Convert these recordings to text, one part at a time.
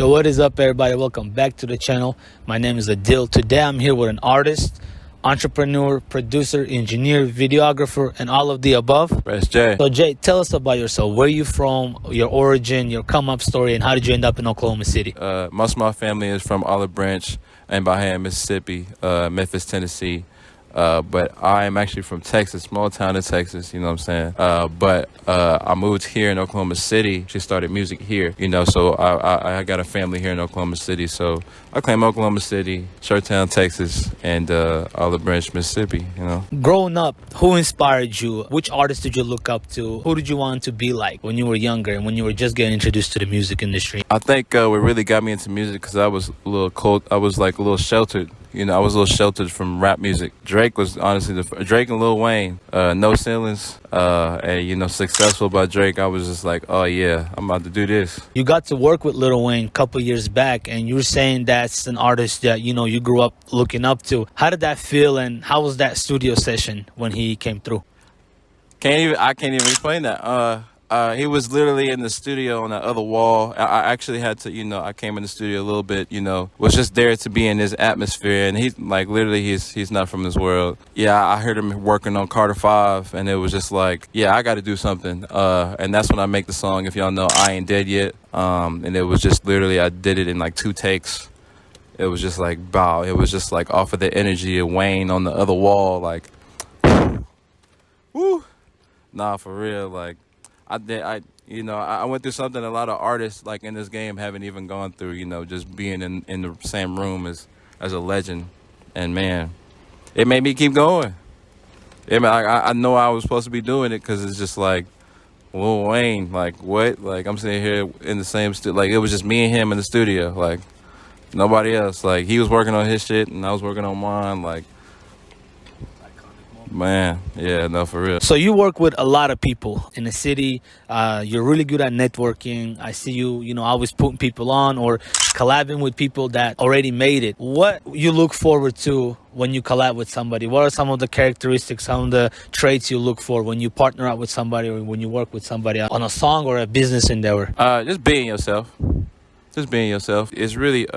So what is up, everybody? Welcome back to the channel. My name is Adil. Today I'm here with an artist, entrepreneur, producer, engineer, videographer, and all of the above. hJay. So Jay, tell us about yourself. Where are you from, your origin, your come up story, and how did you end up in Oklahoma City? Most of my family is from Olive Branch and Bahia, Mississippi, Memphis, Tennessee. But I am actually from Texas, small town in Texas, you know what I'm saying? But I moved here in Oklahoma City. She started music here, you know, so I got a family here in Oklahoma City. So I claim Oklahoma City, Shoretown, Texas, and Olive Branch, Mississippi, you know. Growing up, who inspired you? Which artist did you look up to? Who did you want to be like when you were younger and when you were just getting introduced to the music industry? I think what really got me into music because I was a little cold. I was like a little sheltered. You know, I was a little sheltered from rap music. Drake was honestly Drake and Lil Wayne. No Ceilings, and you know, Successful by Drake. I was just like, oh yeah, I'm about to do this. You got to work with Lil Wayne a couple years back, and you were saying that's an artist that you know you grew up looking up to. How did that feel, and how was that studio session when he came through? I can't even explain that. He was literally in the studio on that other wall. I actually had to, you know, I came in the studio a little bit, you know, was just there to be in his atmosphere. And he's like, literally, he's not from this world. Yeah, I heard him working on Carter 5, and it was just like, yeah, I got to do something. And that's when I make the song, if y'all know, I Ain't Dead Yet. And it was just literally, I did it in like 2 takes. It was just like, wow, it was just like off of the energy of Wayne on the other wall, like, woo. Nah, for real, like. I went through something a lot of artists like in this game haven't even gone through, you know, just being in the same room as a legend. And man, it made me keep going. I know I was supposed to be doing it because it's just like, Lil Wayne, like what? Like I'm sitting here in the same studio, like it was just me and him in the studio, like nobody else. Like he was working on his shit and I was working on mine, like. Man, yeah, no, for real. So you work with a lot of people in the city. You're really good at networking. I see you, you know, always putting people on or collabing with people that already made it. What you look forward to when you collab with somebody? What are some of the characteristics, some of the traits you look for when you partner up with somebody or when you work with somebody on a song or a business endeavor? Just being yourself. Just being yourself. It's really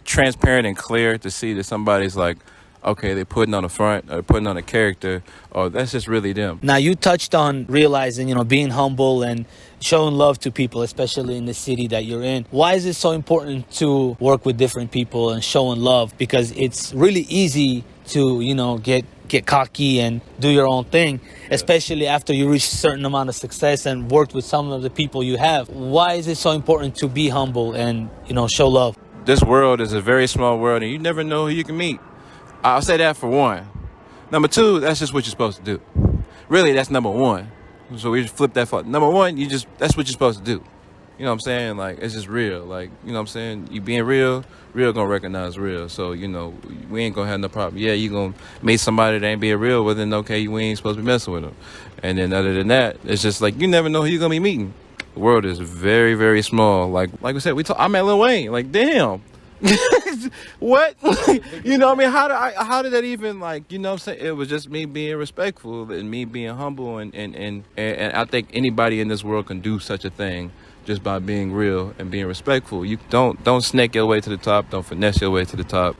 transparent and clear to see that somebody's like, okay, they're putting on a front or putting on a character, or that's just really them. Now, you touched on realizing, you know, being humble and showing love to people, especially in the city that you're in. Why is it so important to work with different people and showing love? Because it's really easy to, you know, get cocky and do your own thing, especially after you reach a certain amount of success and worked with some of the people you have. Why is it so important to be humble and, you know, show love? This world is a very small world, and you never know who you can meet. I'll say that for one. Number 2, that's just what you're supposed to do. Really, that's number 1. So we just flip that for number 1. That's what you're supposed to do. You know what I'm saying? Like it's just real. Like you know what I'm saying? You being real gonna recognize real. So you know we ain't gonna have no problem. Yeah, you gonna meet somebody that ain't being real, well then okay, we ain't supposed to be messing with them. And then other than that, it's just like you never know who you're gonna be meeting. The world is very, very small. Like we said, I met Lil Wayne. Like damn. What? You know what I mean? How did that even, like, you know what I'm saying? It was just me being respectful and me being humble and I think anybody in this world can do such a thing just by being real and being respectful. You don't snake your way to the top, don't finesse your way to the top.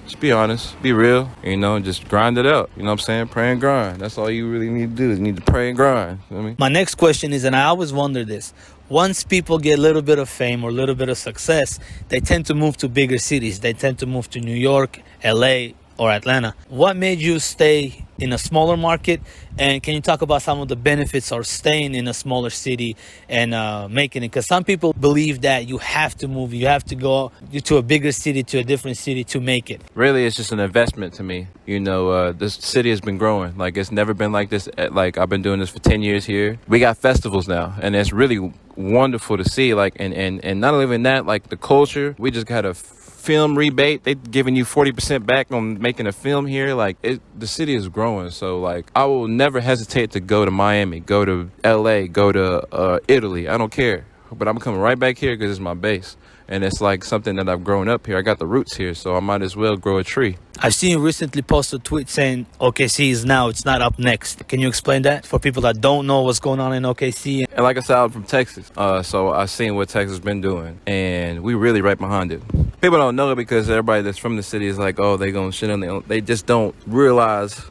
Just be honest, be real, you know, and just grind it out. You know what I'm saying? Pray and grind. That's all you really need to do is you need to pray and grind. You know what I mean? My next question is, and I always wonder this, once people get a little bit of fame or a little bit of success, they tend to move to bigger cities. They tend to move to New York, LA, or Atlanta. What made you stay in a smaller market? And can you talk about some of the benefits of staying in a smaller city and making it? Because some people believe that you have to move, you have to go to a bigger city, to a different city to make it. Really, it's just an investment to me. You know, this city has been growing. Like, it's never been like this. Like, I've been doing this for 10 years here. We got festivals now, and it's really wonderful to see. Like, and not only that, like, the culture, we just got a film rebate. They giving you 40% back on making a film here. Like the city is growing. So like I will never hesitate to go to Miami, go to LA, go to Italy. I don't care. but I'm coming right back here because it's my base. And it's like something that I've grown up here. I got the roots here, so I might as well grow a tree. I've seen you recently post a tweet saying OKC is now, it's not up next. Can you explain that for people that don't know what's going on in OKC? And like I said, I'm from Texas, so I've seen what Texas been doing, and we really right behind it. People don't know it because everybody that's from the city is like, oh, they gonna shit on their own. They just don't realize.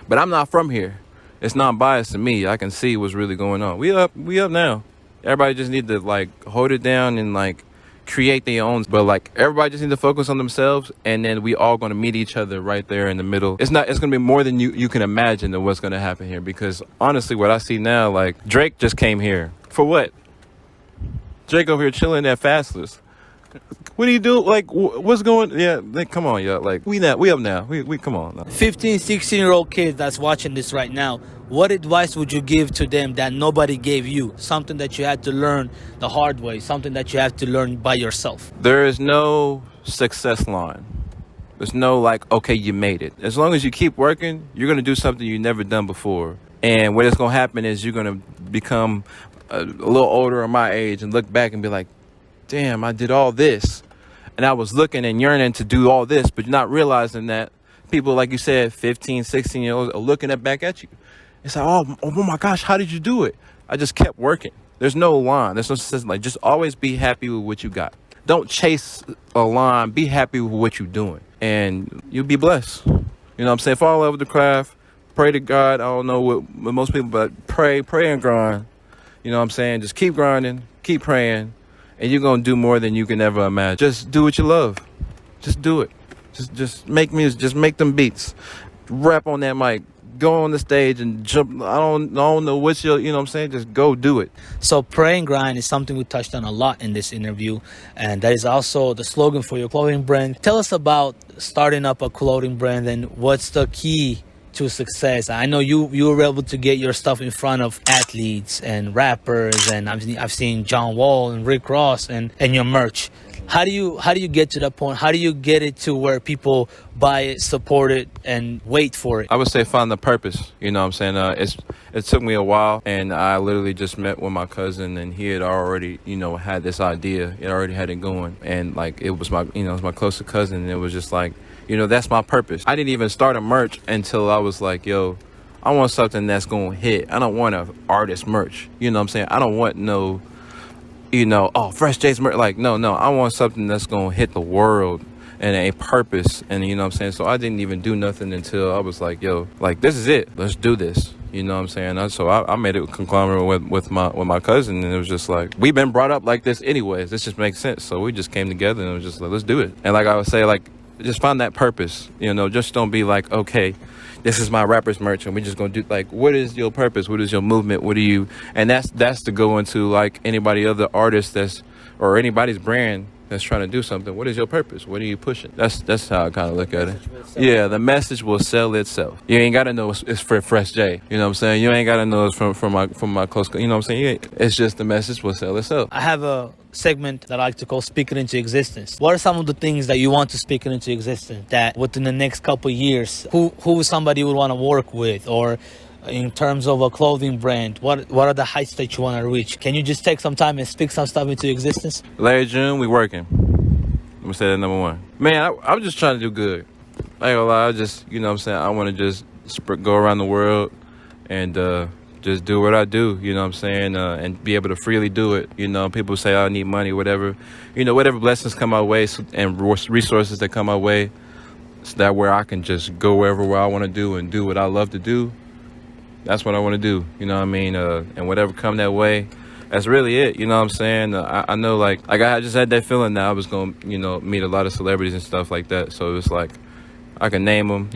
But I'm not from here. It's not biased to me. I can see what's really going on. We up now. Everybody just need to like hold it down and like create their own. But like everybody just need to focus on themselves, and then we all gonna meet each other right there in the middle. It's gonna be more than you can imagine of what's gonna happen here. Because honestly, what I see now, like Drake just came here for what? Drake over here chilling at Fastless. What do you do? Like, what's going? Yeah, like, come on, yeah. Like, we up now. We come on. Now. 15, 16-year-old kids that's watching this right now, what advice would you give to them that nobody gave you? Something that you had to learn the hard way, something that you have to learn by yourself. There is no success line. There's no like, okay, you made it. As long as you keep working, you're gonna do something you've never done before. And what is gonna happen is you're gonna become a little older or my age and look back and be like, damn, I did all this. And I was looking and yearning to do all this, but not realizing that people, like you said, 15, 16-year-olds are looking back at you. It's like, oh my gosh, how did you do it? I just kept working. There's no line. There's no system. Like, just always be happy with what you got. Don't chase a line. Be happy with what you're doing. And you'll be blessed. You know what I'm saying? Fall in love with the craft. Pray to God. I don't know what most people, but pray and grind. You know what I'm saying? Just keep grinding. Keep praying. And you're going to do more than you can ever imagine. Just do what you love. Just do it. Just make music. Just make them beats. Rap on that mic. Go on the stage and jump. I don't know what's your, you know what I'm saying? Just go do it. So pray and grind is something we touched on a lot in this interview. And that is also the slogan for your clothing brand. Tell us about starting up a clothing brand and what's the key to success. I know you were able to get your stuff in front of athletes and rappers, and I've seen John Wall and Rick Ross and your merch. How do you get to that point? How do you get it to where people buy it, support it, and wait for it? I would say find the purpose. You know what I'm saying? It took me a while, and I literally just met with my cousin, and he had already, had this idea. He already had it going, and like it was my closest cousin, and it was just like, that's my purpose. I didn't even start a merch until I was like, yo, I want something that's going to hit. I don't want an artist merch. You know what I'm saying? I don't want no, Fresh Jay's merch. Like, no. I want something that's going to hit the world and a purpose. And you know what I'm saying? So I didn't even do nothing until I was like, yo, like, this is it. Let's do this. You know what I'm saying? So I made a conglomerate with my cousin, and it was just like, we've been brought up like this anyways. This just makes sense. So we just came together, and it was just like, let's do it. And like I would say, like, just find that purpose, just don't be like, okay, this is my rapper's merch and we're just going to do, like, what is your purpose? What is your movement? What do you, and that's to go into like anybody other artist or anybody's brand that's trying to do something. What is your purpose? What are you pushing? That's how I kind of look at it. Yeah, the message will sell itself. You ain't got to know it's for Fresh Jay. You know what I'm saying? You ain't got to know it's from my close, you know what I'm saying? It's just the message will sell itself. I have a segment that I like to call Speak It Into Existence. What are some of the things that you want to speak it into existence that within the next couple of years, who somebody would want to work with, or in terms of a clothing brand, what are the heights that you want to reach? Can you just take some time and speak some stuff into existence? Larry June, we working. I'm gonna say that number one. Man, I'm just trying to do good. I ain't gonna lie, I just, you know what I'm saying, I want to just go around the world and just do what I do, you know what I'm saying, and be able to freely do it. People say I need money, whatever. Whatever blessings come my way and resources that come my way, so that where I can just go where I want to do and do what I love to do. That's what I want to do, you know what I mean? And whatever come that way, that's really it, you know what I'm saying? I know, like I just had that feeling that I was going to, meet a lot of celebrities and stuff like that. So it's like, I can name them,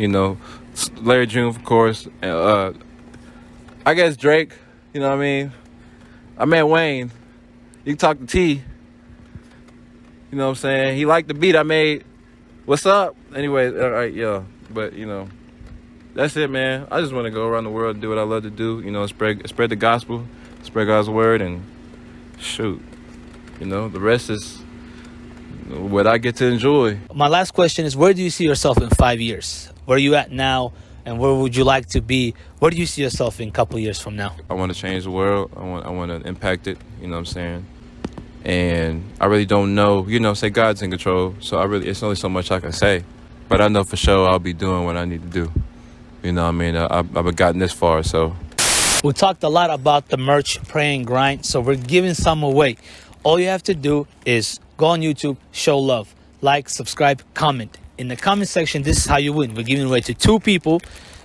Larry June, of course. I guess Drake, you know what I mean? I met Wayne. You can talk to T. You know what I'm saying? He liked the beat I made. What's up? Anyway, all right, yeah. But, that's it, man. I just want to go around the world and do what I love to do. Spread the gospel, spread God's word, and shoot. The rest is what I get to enjoy. My last question is, where do you see yourself in 5 years? Where are you at now? And where would you like to be? Where do you see yourself in a couple of years from now? I want to change the world. I want to impact it. You know what I'm saying? and I really don't know. Say God's in control, so it's only so much I can say. But I know for sure I'll be doing what I need to do. You know what I mean? I've gotten this far, so. We talked a lot about the merch, pray and grind, so we're giving some away. All you have to do is go on YouTube, show love, like, subscribe, comment. In the comment section, this is how you win. We're giving away to 2 people.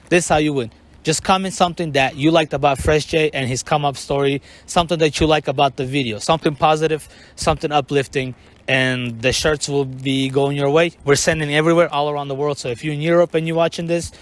This is how you win. Just comment something that you liked about hJay and his come up story, something that you like about the video, something positive, something uplifting, and the shirts will be going your way. We're sending everywhere, all around the world. So if you're in Europe and you're watching this,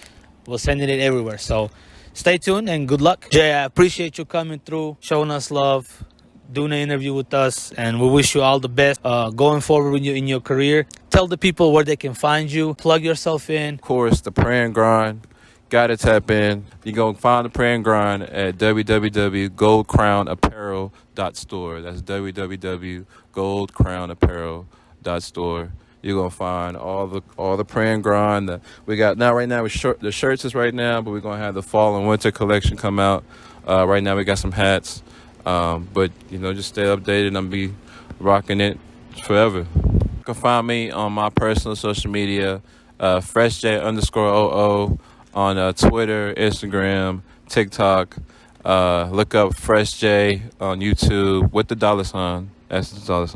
we're sending it everywhere. So stay tuned and good luck. Jay, I appreciate you coming through, showing us love, doing an interview with us, and we wish you all the best going forward in your career. Tell the people where they can find you. Plug yourself in. Of course, the Pray and Grind. Gotta tap in. You go find the Pray and Grind at www.goldcrownapparel.store. That's www.goldcrownapparel.store. You're gonna find all the Pray and Grind. We got now. Right now, the shirts is right now, but we're gonna have the fall and winter collection come out. Right now, we got some hats. But just stay updated. I'm gonna be rocking it forever. You can find me on my personal social media, freshjay_00 on Twitter, Instagram, TikTok. Look up FreshJay on YouTube with the $. That's the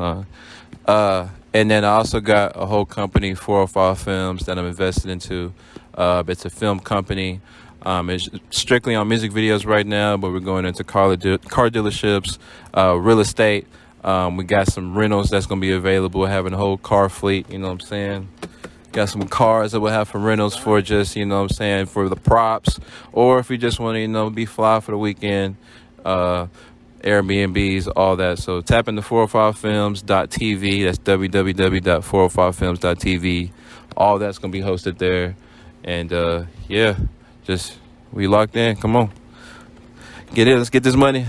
$. And then I also got a whole company, 405 Films, that I'm invested into. It's a film company. It's strictly on music videos right now, but we're going into car dealerships, real estate. We got some rentals that's going to be available, having a whole car fleet, you know what I'm saying? Got some cars that we'll have for rentals for just, you know what I'm saying, for the props. Or if you just want to, be fly for the weekend, Airbnbs, all that. So tap into 405films.tv. That's www.405films.tv. All that's going to be hosted there. And, we locked in. Come on. Get it. Let's get this money.